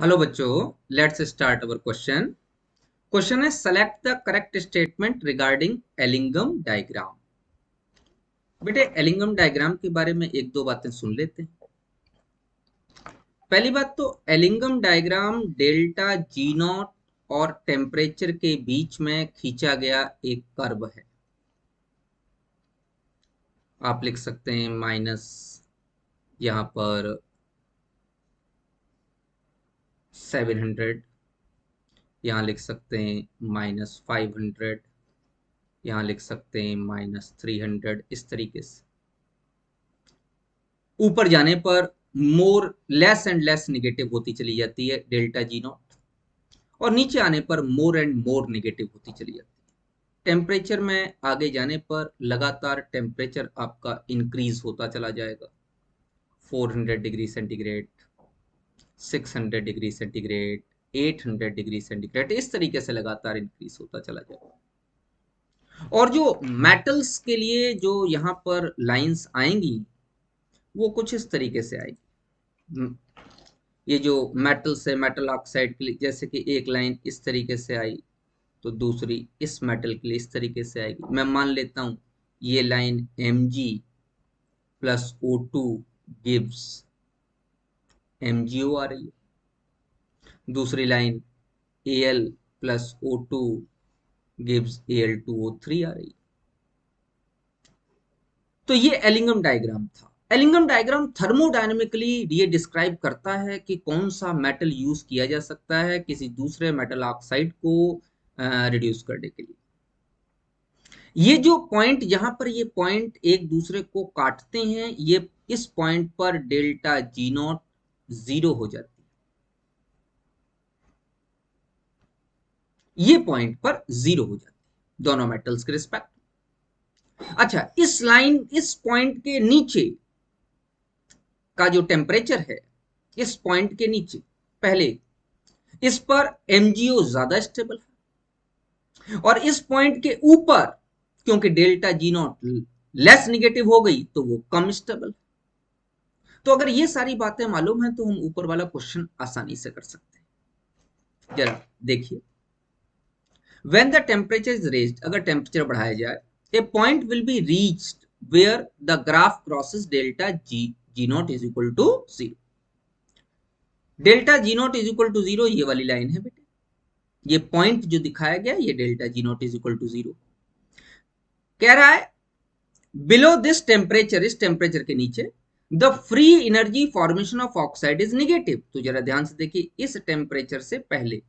Hello बच्चों, let's start our question. Question है select the correct statement regarding Ellingham diagram. बेटे Ellingham diagram के बारे में एक दो बातें सुन लेते हैं। पहली बात तो Ellingham diagram delta G not और टेम्परेचर के बीच में खींचा गया एक कर्व है। आप लिख सकते हैं माइनस यहाँ पर 700, यहाँ लिख सकते हैं -500, यहाँ लिख सकते हैं -300। इस तरीके से ऊपर जाने पर more less and less negative होती चली जाती है डेल्टा जी नॉट, और नीचे आने पर मोर एंड मोर निगेटिव होती चली जाती है। टेम्परेचर में आगे जाने पर लगातार टेम्परेचर आपका इंक्रीज होता चला जाएगा। 400 degree centigrade, 600 degree centigrade, 800 degree centigrade, इस तरीके से लगातार इंक्रीज होता चला जाएगा। और जो मेटल्स के लिए जो यहाँ पर लाइंस आएंगी वो कुछ इस तरीके से आएगी। ये जो मेटल से मेटल ऑक्साइड के लिए जैसे कि एक लाइन इस तरीके से आई, तो दूसरी इस मेटल के लिए इस तरीके से आएगी। मैं मान लेता हूं ये line Mg plus O2 gives MgO आ रही है, दूसरी line Al plus O2 gives Al2O3 आ रही है। तो ये एलिंगम डायग्राम था। एलिंगम डायग्राम थर्मोडायनेमिकली ये डिस्क्राइब करता है कि कौन सा मेटल यूज किया जा सकता है किसी दूसरे मेटल ऑक्साइड को रिड्यूस करने के लिए। ये जो पॉइंट यहां पर ये पॉइंट एक दूसरे को काटते हैं, ये इस पॉइंट पर डेल्टा जी नॉट जीरो हो जाती है, ये पॉइंट पर जीरो हो जाती है दोनों मेटल्स के रिस्पेक्ट। अच्छा, इस लाइन इस पॉइंट के नीचे का जो टेम्परेचर है, इस पॉइंट के नीचे पहले इस पर MgO ज्यादा स्टेबल है, और इस पॉइंट के ऊपर क्योंकि delta G not less negative हो गई तो वो कम स्टेबल। तो अगर ये सारी बातें मालूम है तो हम ऊपर वाला क्वेश्चन आसानी से कर सकते हैं। जरा देखिए, when the temperature is raised, अगर टेम्परेचर बढ़ाया जाए, a point will be reached where the graph crosses delta G naught is equal to 0। Delta G naught is equal to 0 ये वाली लाइन है बेटे, ये पॉइंट जो दिखाया गया ये delta G naught is equal to 0 कह रहा है। बिलो दिस टेम्परेचर, इस टेम्परेचर के नीचे, the free energy formation of oxide is negative. तो जरा ध्यान से देखिए, इस टेम्परेचर से पहले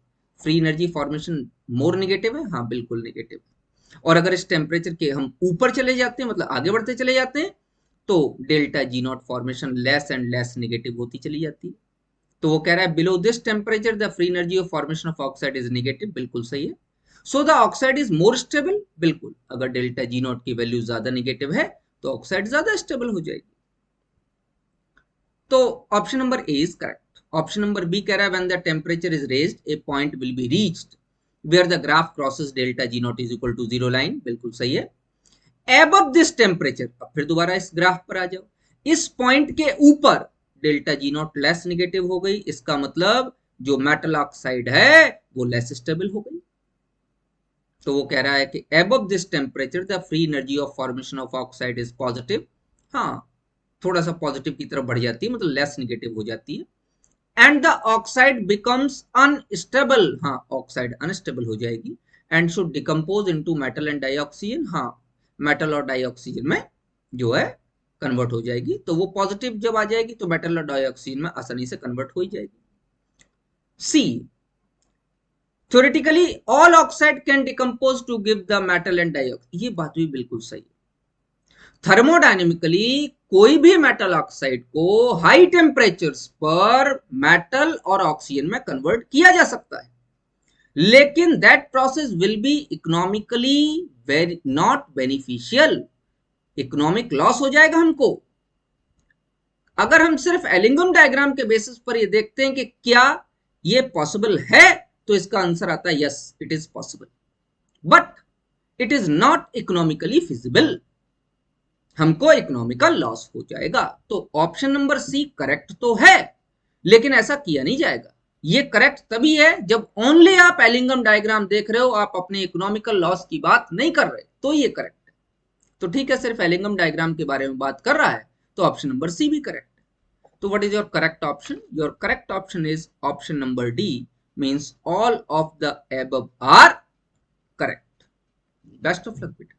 free energy formation more negative है, हाँ बिल्कुल निगेटिव है। और अगर इस टेम्परेचर के हम ऊपर चले जाते हैं, मतलब आगे बढ़ते चले जाते हैं, तो delta G naught formation less and less negative होती चली जाती है। तो वो कह रहा है below this temperature the free energy of formation of oxide is negative, बिल्कुल सही है। So the oxide is more stable, बिल्कुल, अगर डेल्टा जी नॉट की वैल्यू ज्यादा निगेटिव है तो ऑक्साइड ज्यादा स्टेबल हो जाएगी। तो option number A is correct. Option number B कह रहा है when the temperature is raised a point will be reached where the graph crosses delta G naught is equal to 0 line, बिल्कुल सही है। एबव दिस टेम्परेचर, अब फिर दोबारा इस ग्राफ पर आ जाओ, इस पॉइंट के ऊपर delta G not less negative हो गई, इसका मतलब जो मेटल ऑक्साइड है वो लेस स्टेबल हो गई। तो वो कह रहा है कि above this temperature the free energy of formation of oxide is positive. हाँ, थोड़ा सा पॉजिटिव की तरफ बढ़ जाती है, मतलब लेस निगेटिव हो जाती है। And the oxide becomes unstable, हाँ ऑक्साइड अनस्टेबल हो जाएगी। And should decompose into metal and dioxygen, हाँ मेटल और डाइऑक्सीजन में जो है कन्वर्ट हो जाएगी। तो वो पॉजिटिव जब आ जाएगी तो मेटल और डाइऑक्सीजन में आसानी से कन्वर्ट हो ही जाएगी। See, theoretically all oxide can decompose to give the metal and dioxide, ये बात भी बिल्कुल सही है। थर्मोडायनेमिकली कोई भी मेटल ऑक्साइड को हाई टेम्परेचर्स पर मेटल और ऑक्सीजन में कन्वर्ट किया जा सकता है, लेकिन that process will be economically very not beneficial. Economic loss हो जाएगा हमको। अगर हम सिर्फ एलिंगम डायग्राम के बेसिस पर ये देखते हैं कि क्या ये पॉसिबल है, तो इसका आंसर आता है yes it is possible, but it is not economically feasible, हमको इकोनॉमिकल लॉस हो जाएगा। तो ऑप्शन नंबर सी करेक्ट तो है, लेकिन ऐसा किया नहीं जाएगा। ये करेक्ट तभी है जब ओनली आप एलिंगम डायग्राम देख रहे हो, आप अपने इकोनॉमिकल लॉस की बात नहीं कर रहे, तो ये करेक्ट है। तो ठीक है, सिर्फ एलिंगम डायग्राम के बारे में बात कर रहा है, तो ऑप्शन नंबर सी भी करेक्ट है। तो what is your correct option? Your correct option is option number D, means all of the above are correct. Best of luck बेटा।